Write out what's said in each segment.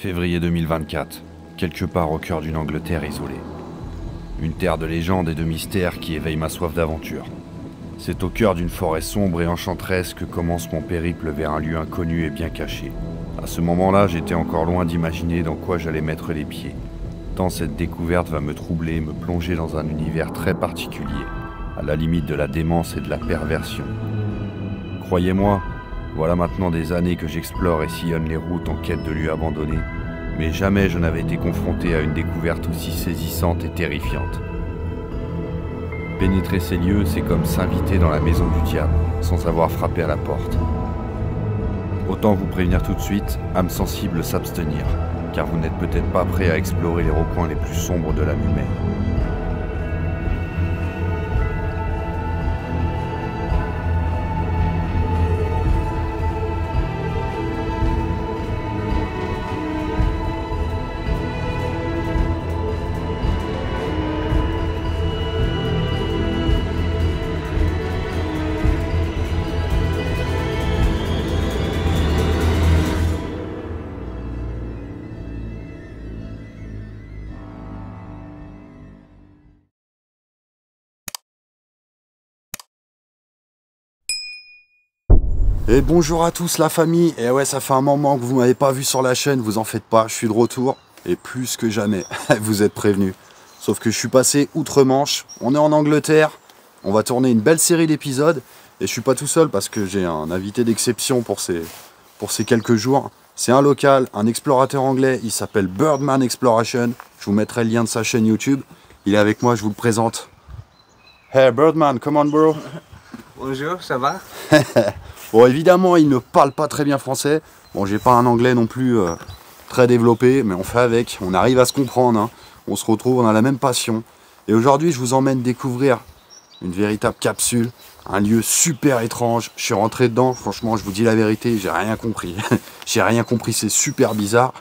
Février 2024, quelque part au cœur d'une Angleterre isolée. Une terre de légendes et de mystères qui éveille ma soif d'aventure. C'est au cœur d'une forêt sombre et enchanteresse que commence mon périple vers un lieu inconnu et bien caché. À ce moment-là, j'étais encore loin d'imaginer dans quoi j'allais mettre les pieds. Tant cette découverte va me troubler, me plonger dans un univers très particulier, à la limite de la démence et de la perversion. Croyez-moi, voilà maintenant des années que j'explore et sillonne les routes en quête de lieux abandonnés, mais jamais je n'avais été confronté à une découverte aussi saisissante et terrifiante. Pénétrer ces lieux, c'est comme s'inviter dans la maison du diable, sans avoir frappé à la porte. Autant vous prévenir tout de suite, âme sensible s'abstenir, car vous n'êtes peut-être pas prêt à explorer les recoins les plus sombres de l'âme humaine. Et bonjour à tous la famille, et ouais ça fait un moment que vous m'avez pas vu sur la chaîne, vous en faites pas, je suis de retour, et plus que jamais, vous êtes prévenus. Sauf que je suis passé outre-Manche, on est en Angleterre, on va tourner une belle série d'épisodes, et je suis pas tout seul parce que j'ai un invité d'exception pour ces quelques jours. C'est un local, un explorateur anglais, il s'appelle Birdman Exploration, je vous mettrai le lien de sa chaîne YouTube, il est avec moi, je vous le présente. Hey Birdman, come on bro. Bonjour, ça va? Bon, évidemment, il ne parle pas très bien français. Bon, j'ai pas un anglais non plus très développé, mais on fait avec. On arrive à se comprendre. Hein. On se retrouve, on a la même passion. Et aujourd'hui, je vous emmène découvrir une véritable capsule, un lieu super étrange. Je suis rentré dedans, franchement, je vous dis la vérité, j'ai rien compris. J'ai rien compris, c'est super bizarre.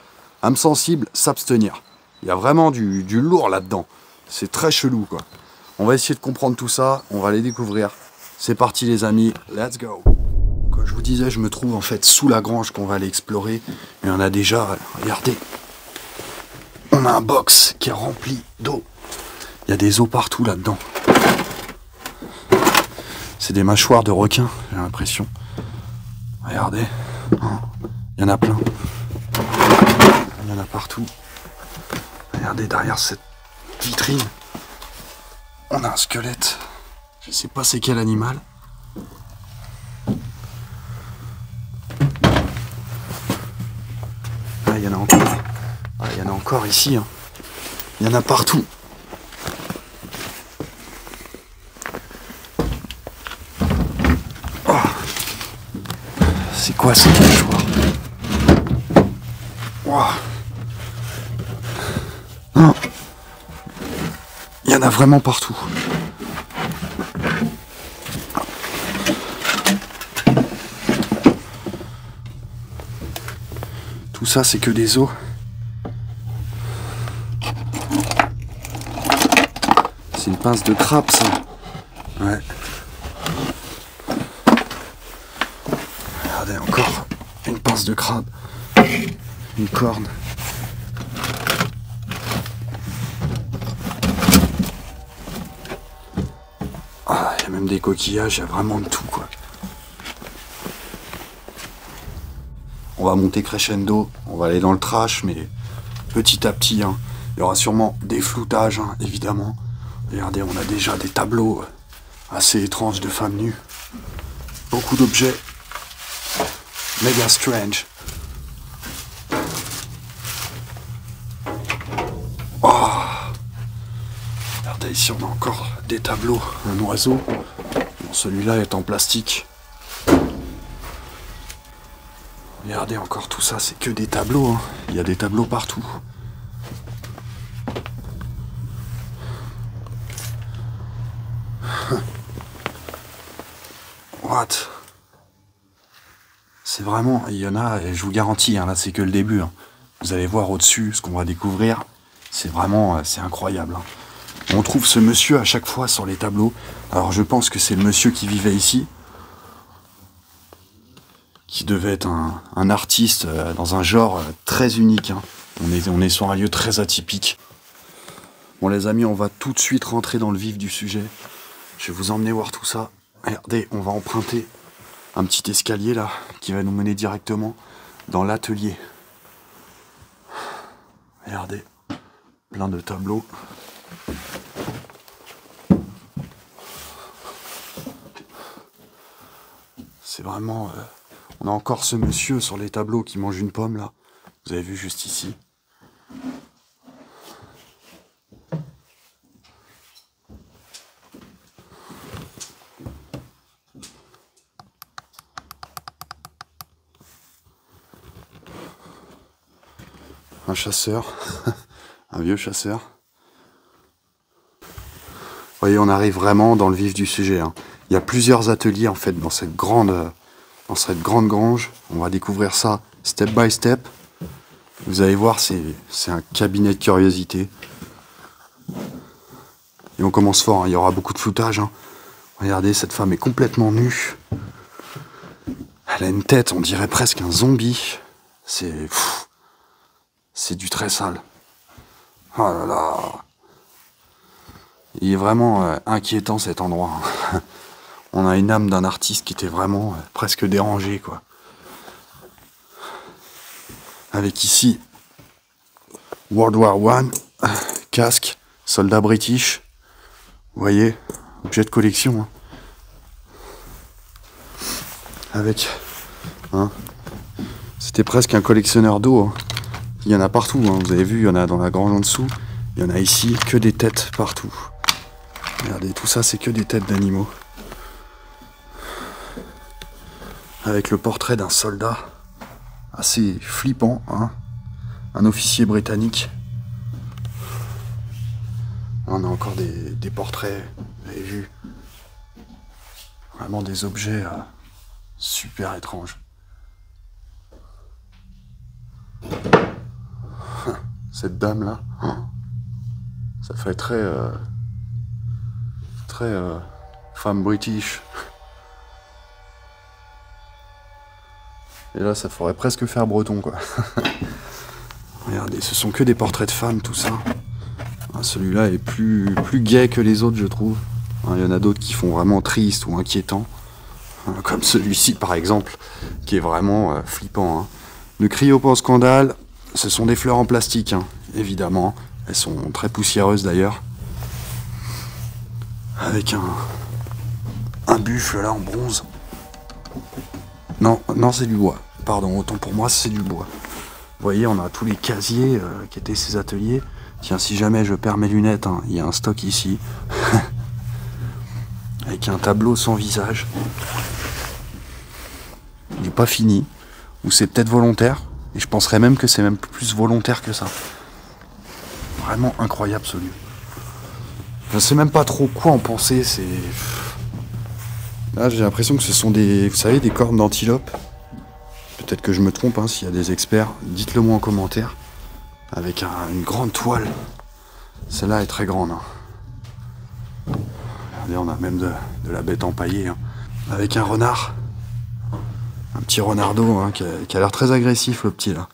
Âme sensible, s'abstenir. Il y a vraiment du lourd là-dedans. C'est très chelou, quoi. On va essayer de comprendre tout ça, on va les découvrir. C'est parti les amis, let's go! Comme je vous disais, je me trouve en fait sous la grange qu'on va aller explorer. Et on a déjà, regardez, on a un box qui est rempli d'eau. Il y a des os partout là-dedans. C'est des mâchoires de requins, j'ai l'impression. Regardez, il y en a plein. Il y en a partout. Regardez derrière cette vitrine, on a un squelette. Je sais pas c'est quel animal. Ah, il y en a encore. Ah, il y en a encore ici. Hein. Il y en a partout. Oh. C'est quoi ces mâchoires? Oh. Non. Il y en a vraiment partout. Tout ça, c'est que des os. C'est une pince de crabe, ça. Ouais. Regardez, encore une pince de crabe. Une corne. Ah, il y a même des coquillages, il y a vraiment de tout, quoi. On va monter crescendo, on va aller dans le trash, mais petit à petit, hein. Il y aura sûrement des floutages, hein, évidemment. Regardez, on a déjà des tableaux assez étranges de femmes nues. Beaucoup d'objets. Mega strange. Oh. Regardez, ici on a encore des tableaux. Un oiseau. Bon, celui-là est en plastique. Regardez encore tout ça, c'est que des tableaux. Hein. Il y a des tableaux partout. What? C'est vraiment, il y en a, et je vous garantis, hein, là c'est que le début. Hein. Vous allez voir au-dessus ce qu'on va découvrir. C'est vraiment, c'est incroyable. Hein. On trouve ce monsieur à chaque fois sur les tableaux. Alors je pense que c'est le monsieur qui vivait ici. qui devait être un artiste dans un genre très unique. Hein. On est sur un lieu très atypique. Bon les amis, on va tout de suite rentrer dans le vif du sujet. Je vais vous emmener voir tout ça. Regardez, on va emprunter un petit escalier là, qui va nous mener directement dans l'atelier. Regardez, plein de tableaux. C'est vraiment... on a encore ce monsieur sur les tableaux qui mange une pomme là. Vous avez vu juste ici. Un chasseur, un vieux chasseur. Vous voyez, on arrive vraiment dans le vif du sujet. Hein. Il y a plusieurs ateliers en fait dans cette grande grange. On va découvrir ça step by step. Vous allez voir, c'est un cabinet de curiosité. Et on commence fort, hein. Il y aura beaucoup de floutage. Hein. Regardez, cette femme est complètement nue. Elle a une tête, on dirait presque un zombie. C'est du très sale. Oh là là. Il est vraiment inquiétant cet endroit. On a une âme d'un artiste qui était vraiment presque dérangé, quoi. Avec ici World War I, casque, soldat british. Vous voyez, objet de collection. Hein. Avec, hein, c'était presque un collectionneur d'eau. Hein. Il y en a partout, hein. Vous avez vu, il y en a dans la grange en dessous. Il y en a ici, que des têtes partout. Regardez, tout ça, c'est que des têtes d'animaux. Avec le portrait d'un soldat assez flippant, hein. Un officier britannique. On a encore des portraits, vous avez vu. Vraiment des objets super étranges. Cette dame là, ça fait très femme british. Et là, ça ferait presque faire breton, quoi. Regardez, ce sont que des portraits de femmes, tout ça. Celui-là est plus gai que les autres, je trouve. Il y en a d'autres qui font vraiment triste ou inquiétant. Comme celui-ci, par exemple, qui est vraiment flippant. Hein. Ne criez pas au scandale, ce sont des fleurs en plastique, hein, évidemment. Elles sont très poussiéreuses, d'ailleurs. Avec un buffle, là, en bronze. Non, c'est du bois. Pardon, autant pour moi, c'est du bois. Vous voyez, on a tous les casiers qui étaient ces ateliers. Tiens, si jamais je perds mes lunettes, hein, il y a un stock ici. Avec un tableau sans visage. Il n'est pas fini. Ou c'est peut-être volontaire. Et je penserais même que c'est même plus volontaire que ça. Vraiment incroyable ce lieu. Je ne sais même pas trop quoi en penser. C'est... Là, j'ai l'impression que ce sont des, vous savez, des cornes d'antilope. Peut-être que je me trompe, hein, s'il y a des experts, dites-le moi en commentaire. Avec une grande toile. Celle-là est très grande. Hein. Regardez, on a même de la bête empaillée. Hein. Avec un renard. Un petit renardeau hein, qui a l'air très agressif, le petit là.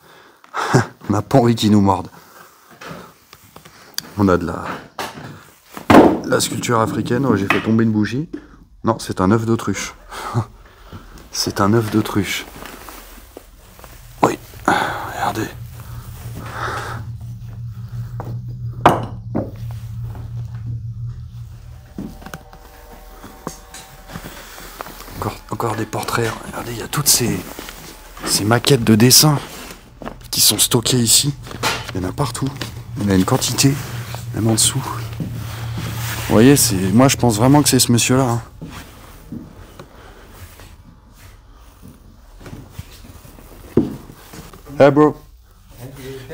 On n'a pas envie qu'il nous morde. On a de la sculpture africaine. Oh, j'ai fait tomber une bougie. Non, c'est un œuf d'autruche. C'est un œuf d'autruche. Oui, regardez. Encore des portraits. Regardez, il y a toutes ces maquettes de dessins qui sont stockées ici. Il y en a partout. Il y en a une quantité, même en dessous. Vous voyez, moi je pense vraiment que c'est ce monsieur-là. Hein. Hey bro,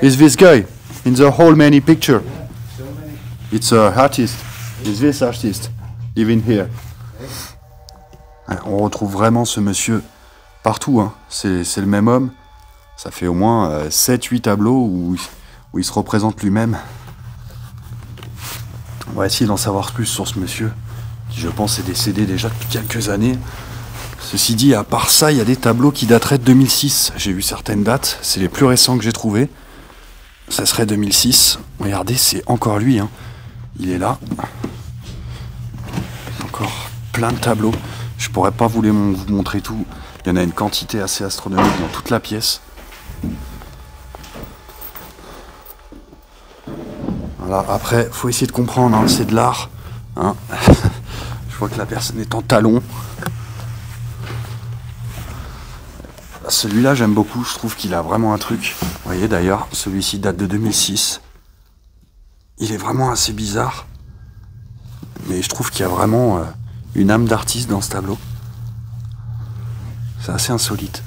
is this guy in the whole many picture? It's a artist. Is this artist living here? On retrouve vraiment ce monsieur partout. Hein. C'est le même homme. Ça fait au moins 7-8 tableaux où il se représente lui-même. On va essayer d'en savoir plus sur ce monsieur, qui je pense est décédé déjà depuis quelques années. Ceci dit, à part ça, il y a des tableaux qui dateraient de 2006. J'ai vu certaines dates, c'est les plus récents que j'ai trouvés. Ça serait 2006. Regardez, c'est encore lui, hein. Il est là. Encore plein de tableaux. Je pourrais pas vous montrer tout. Il y en a une quantité assez astronomique dans toute la pièce. Voilà, après, faut essayer de comprendre, hein, c'est de l'art. Hein. Je vois que la personne est en talons. Celui-là, j'aime beaucoup, je trouve qu'il a vraiment un truc. Vous voyez d'ailleurs, celui-ci date de 2006. Il est vraiment assez bizarre. Mais je trouve qu'il y a vraiment une âme d'artiste dans ce tableau. C'est assez insolite.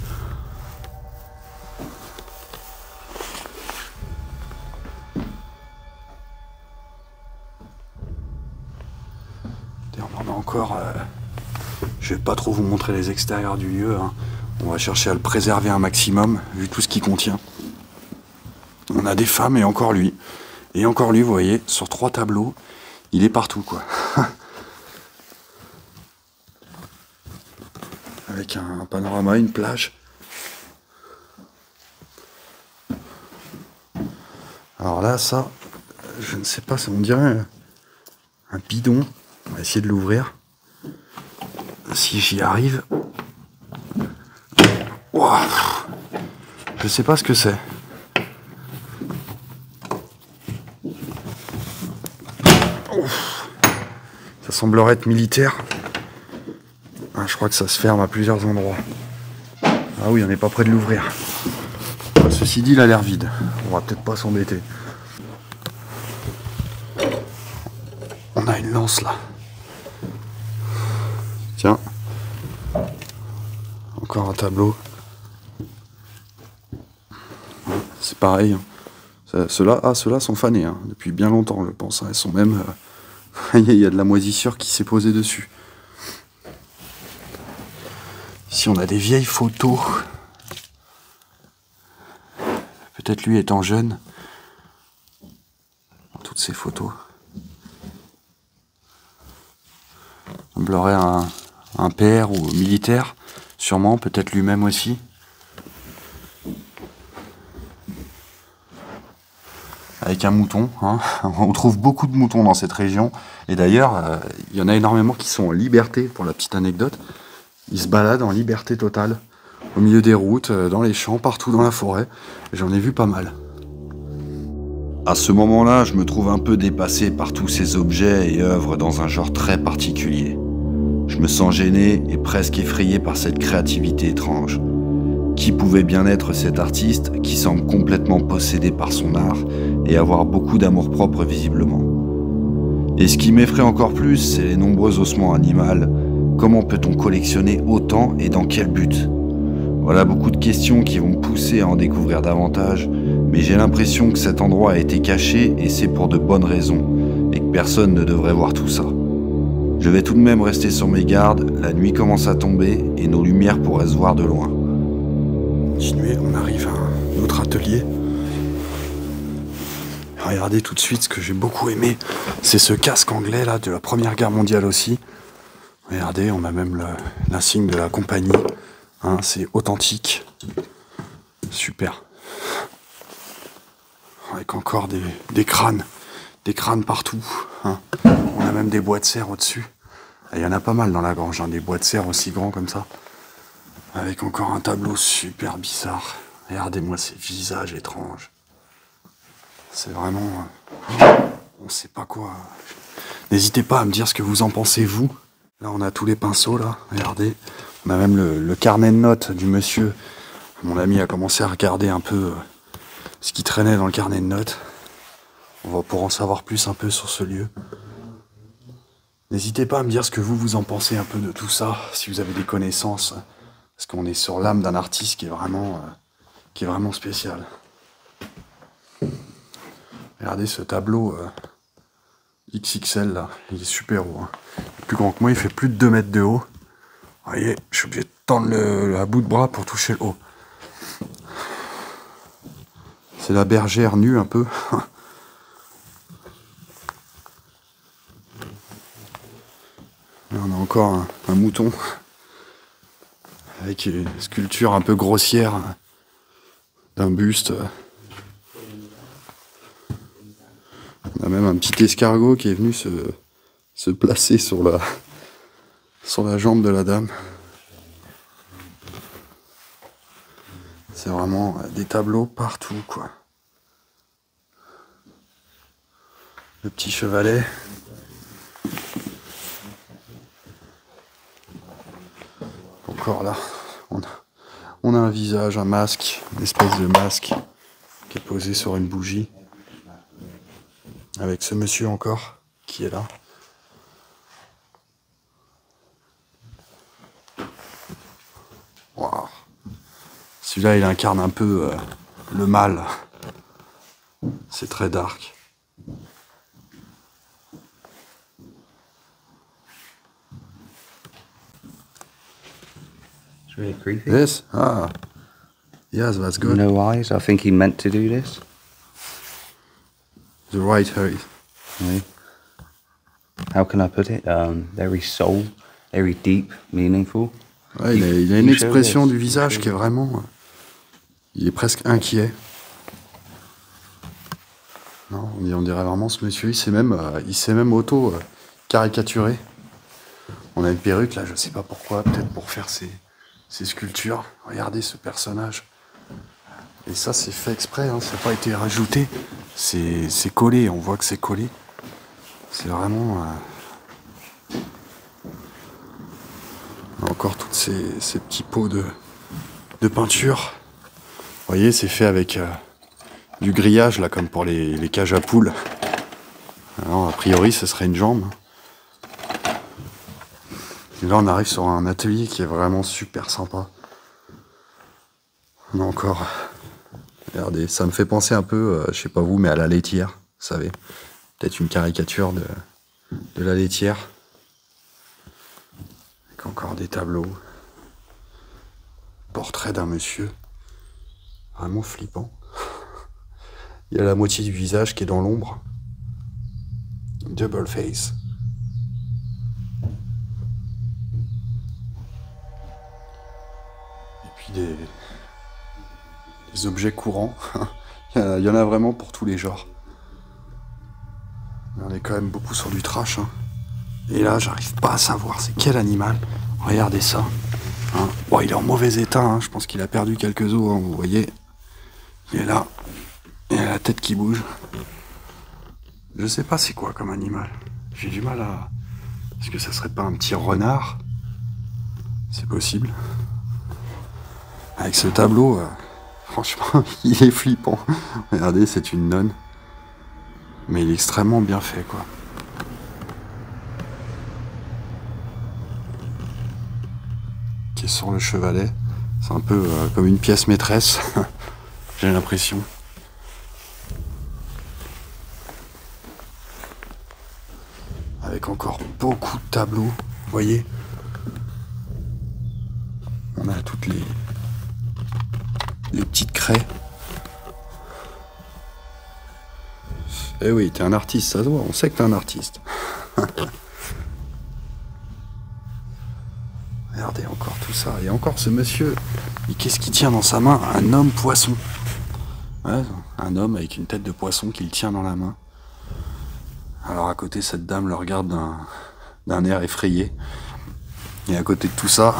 On a encore... je vais pas trop vous montrer les extérieurs du lieu, hein. On va chercher à le préserver un maximum, vu tout ce qu'il contient. On a des femmes et encore lui. Et encore lui, vous voyez, sur 3 tableaux, il est partout, quoi. Avec un panorama, une plage. Alors là, ça, je ne sais pas, on dirait un bidon. On va essayer de l'ouvrir. Si j'y arrive... Wow. Je sais pas ce que c'est. Ça semblerait être militaire. Ah, je crois que ça se ferme à plusieurs endroits. Ah oui, on n'est pas près de l'ouvrir. Ceci dit, il a l'air vide. On va peut-être pas s'embêter. On a une lance là. Tiens. Encore un tableau. C'est pareil. Ceux-là sont fanés, hein, depuis bien longtemps, je pense. Elles sont même... il y a de la moisissure qui s'est posée dessus. Ici, on a des vieilles photos. Peut-être lui étant jeune. Toutes ces photos. On semblerait un père ou militaire. Sûrement, peut-être lui-même aussi. Avec un mouton, hein. On trouve beaucoup de moutons dans cette région. Et d'ailleurs, il y en a énormément qui sont en liberté, pour la petite anecdote. Ils se baladent en liberté totale, au milieu des routes, dans les champs, partout dans la forêt. J'en ai vu pas mal. À ce moment-là, je me trouve un peu dépassé par tous ces objets et œuvres dans un genre très particulier. Je me sens gêné et presque effrayé par cette créativité étrange. Qui pouvait bien être cet artiste qui semble complètement possédé par son art et avoir beaucoup d'amour-propre visiblement. Et ce qui m'effraie encore plus, c'est les nombreux ossements animaux. Comment peut-on collectionner autant et dans quel but? Voilà beaucoup de questions qui vont me pousser à en découvrir davantage, mais j'ai l'impression que cet endroit a été caché et c'est pour de bonnes raisons, et que personne ne devrait voir tout ça. Je vais tout de même rester sur mes gardes, la nuit commence à tomber et nos lumières pourraient se voir de loin. Continuer, on arrive à un autre atelier. Regardez tout de suite ce que j'ai beaucoup aimé, c'est ce casque anglais là de la Première Guerre mondiale aussi. Regardez, on a même l'insigne de la compagnie, hein, c'est authentique, super. Avec encore des crânes partout, hein. On a même des bois de serre au-dessus. Il y en a pas mal dans la grange, hein, des bois de serre aussi grands comme ça. Avec encore un tableau super bizarre. Regardez-moi ces visages étranges. C'est vraiment... on sait pas quoi. N'hésitez pas à me dire ce que vous en pensez, vous. Là, on a tous les pinceaux, là. Regardez. On a même le carnet de notes du monsieur. Mon ami a commencé à regarder un peu ce qui traînait dans le carnet de notes. On va pouvoir en savoir plus un peu sur ce lieu. N'hésitez pas à me dire ce que vous en pensez un peu de tout ça, si vous avez des connaissances. Parce qu'on est sur l'âme d'un artiste qui est vraiment spécial. Regardez ce tableau XXL là, il est super haut. Hein. Il est plus grand que moi, il fait plus de 2 mètres de haut. Vous voyez, je suis obligé de tendre la bout de bras pour toucher le haut. C'est la bergère nue un peu. Là, on a encore un mouton. avec une sculpture un peu grossière d'un buste. On a même un petit escargot qui est venu se placer sur la jambe de la dame. C'est vraiment des tableaux partout, quoi. Le petit chevalet. Encore là, on a un visage, un masque, une espèce de masque qui est posé sur une bougie. Avec ce monsieur encore qui est là. Wow. Celui-là, il incarne un peu le mal. C'est très dark. It's really creepy. This? Ah. Yes, that's good. No eyes. I think he meant to do this. The right eye. Oui. How can I put it? Very soul, very deep, meaningful. Ouais, il a une expression du visage qui est vraiment... Il est presque inquiet. Non, on dirait vraiment ce monsieur, il s'est même auto-caricaturé. On a une perruque là, je sais pas pourquoi, peut-être pour faire ses sculptures. Regardez ce personnage. Et ça, c'est fait exprès, hein, ça n'a pas été rajouté. C'est collé, on voit que c'est collé. C'est vraiment... Encore toutes ces petits pots de peinture. Vous voyez, c'est fait avec du grillage, là, comme pour les cages à poules. Alors, a priori, ce serait une jambe. Et là, on arrive sur un atelier qui est vraiment super sympa. On a encore... Regardez, ça me fait penser un peu, je sais pas vous, mais à la laitière, vous savez. Peut-être une caricature de la laitière. Avec encore des tableaux. Portrait d'un monsieur. Vraiment flippant. Il y a la moitié du visage qui est dans l'ombre. Double face. Et puis des objets courants. Il y en a vraiment pour tous les genres. Mais on est quand même beaucoup sur du trash. Hein. Et là, j'arrive pas à savoir c'est quel animal. Regardez ça. Hein. Bon, il est en mauvais état. Hein. Je pense qu'il a perdu quelques os. Hein. Vous voyez. Il est là. Il a la tête qui bouge. Je sais pas c'est quoi comme animal. J'ai du mal à... Est-ce que ça serait pas un petit renard? C'est possible. Avec ce tableau... Franchement, il est flippant. Regardez, c'est une nonne. Mais il est extrêmement bien fait, quoi. Qui est sur le chevalet. C'est un peu comme une pièce maîtresse. J'ai l'impression. Avec encore beaucoup de tableaux. Vous voyez? On a toutes les petites craies. Eh oui, t'es un artiste, ça se voit, on sait que t'es un artiste. Regardez encore tout ça, et encore ce monsieur. Et qu'est-ce qu'il tient dans sa main? Un homme poisson. Ouais, un homme avec une tête de poisson qu'il tient dans la main. Alors à côté, cette dame le regarde d'un air effrayé. Et à côté de tout ça,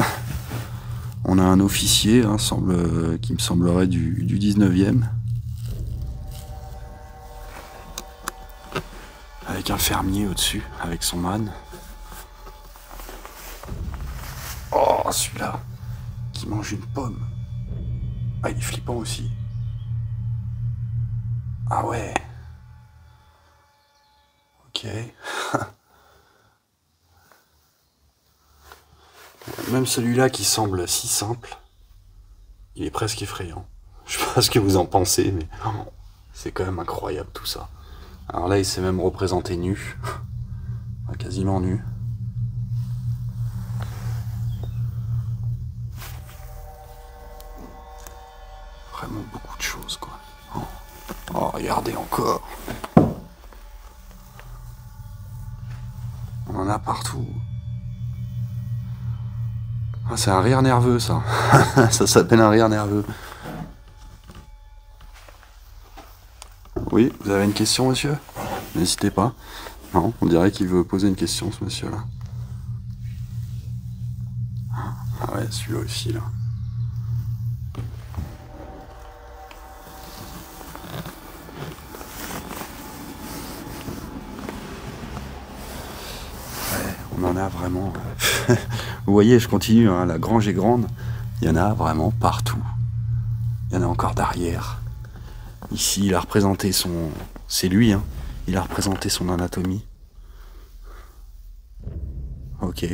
on a un officier, hein, qui me semblerait du 19e. Avec un fermier au-dessus, avec son âne. Oh, celui-là, qui mange une pomme. Ah, il est flippant aussi. Ah ouais. Ok. Même celui-là qui semble si simple, il est presque effrayant. Je sais pas ce que vous en pensez, mais c'est quand même incroyable tout ça. Alors là, il s'est même représenté nu. Quasiment nu. Vraiment beaucoup de choses, quoi. Oh, regardez encore. On en a partout. Ah, c'est un rire nerveux, ça. Ça s'appelle un rire nerveux. Oui, vous avez une question, monsieur? N'hésitez pas. Non, on dirait qu'il veut poser une question, ce monsieur-là. Ah ouais, celui-là aussi, là. Ouais, on en a vraiment... Vous voyez, je continue, hein, la grange est grande. Il y en a vraiment partout. Il y en a encore derrière. Ici, il a représenté son... C'est lui, hein. Il a représenté son anatomie. Ok.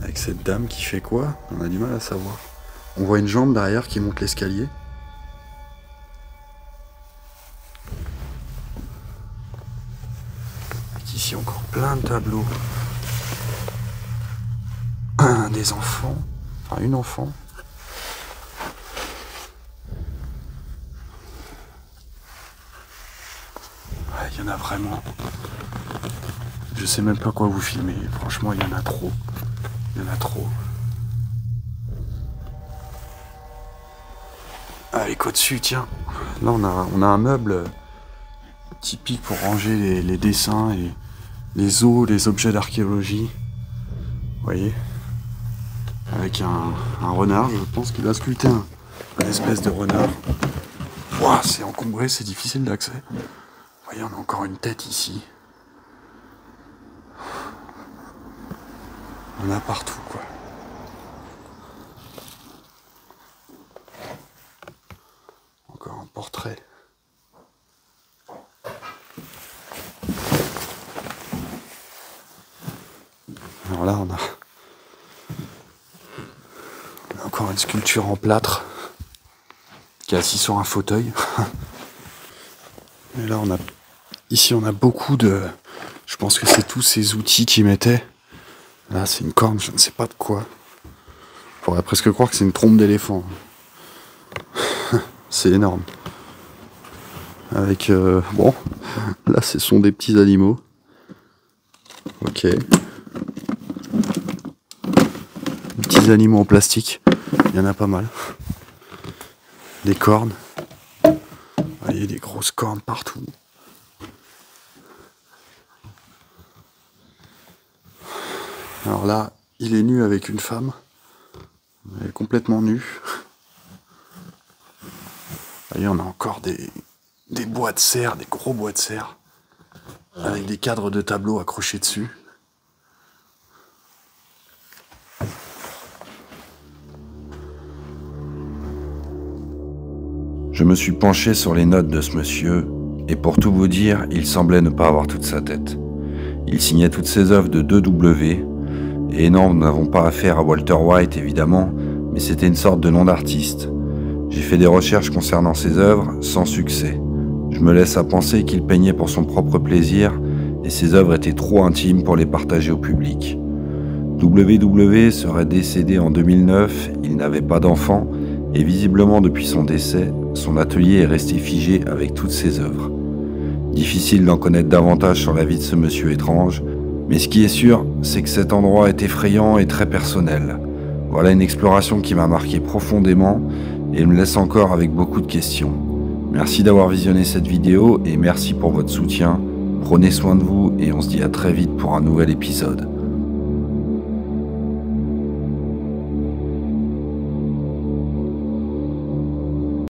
Avec cette dame qui fait quoi? On a du mal à savoir. On voit une jambe derrière qui monte l'escalier. Avec ici encore plein de tableaux. Des enfants. Enfin, une enfant. Ouais, il y en a vraiment. Je sais même pas quoi vous filmer. Franchement, il y en a trop. Il y en a trop. Allez, qu'au-dessus, tiens. Là, on a un meuble typique pour ranger les dessins et les os, les objets d'archéologie. Vous voyez? Avec un renard, je pense qu'il a sculpté une espèce de renard. Ouah, c'est encombré, c'est difficile d'accès. Vous voyez, on a encore une tête ici. On a partout, quoi. Encore un portrait. Alors là, on a encore une sculpture en plâtre qui est assis sur un fauteuil. Et là, ici, on a beaucoup de... Je pense que c'est tous ces outils qu'ils mettaient. Là, c'est une corne, je ne sais pas de quoi. On pourrait presque croire que c'est une trompe d'éléphant. C'est énorme. Avec... bon, là, ce sont des petits animaux. Ok. Petits animaux en plastique. Il y en a pas mal. Des cornes. Vous voyez, des grosses cornes partout. Alors là, il est nu avec une femme. Elle est complètement nue. Vous voyez, on a encore des bois de serre, des gros bois de serre. Avec des cadres de tableaux accrochés dessus. Je me suis penché sur les notes de ce monsieur, et pour tout vous dire, il semblait ne pas avoir toute sa tête. Il signait toutes ses œuvres de 2W, et non, nous n'avons pas affaire à Walter White évidemment, mais c'était une sorte de nom d'artiste. J'ai fait des recherches concernant ses œuvres, sans succès. Je me laisse à penser qu'il peignait pour son propre plaisir, et ses œuvres étaient trop intimes pour les partager au public. WW serait décédé en 2009, il n'avait pas d'enfant, et visiblement depuis son décès, son atelier est resté figé avec toutes ses œuvres. Difficile d'en connaître davantage sur la vie de ce monsieur étrange, mais ce qui est sûr, c'est que cet endroit est effrayant et très personnel. Voilà une exploration qui m'a marqué profondément et me laisse encore avec beaucoup de questions. Merci d'avoir visionné cette vidéo et merci pour votre soutien. Prenez soin de vous et on se dit à très vite pour un nouvel épisode.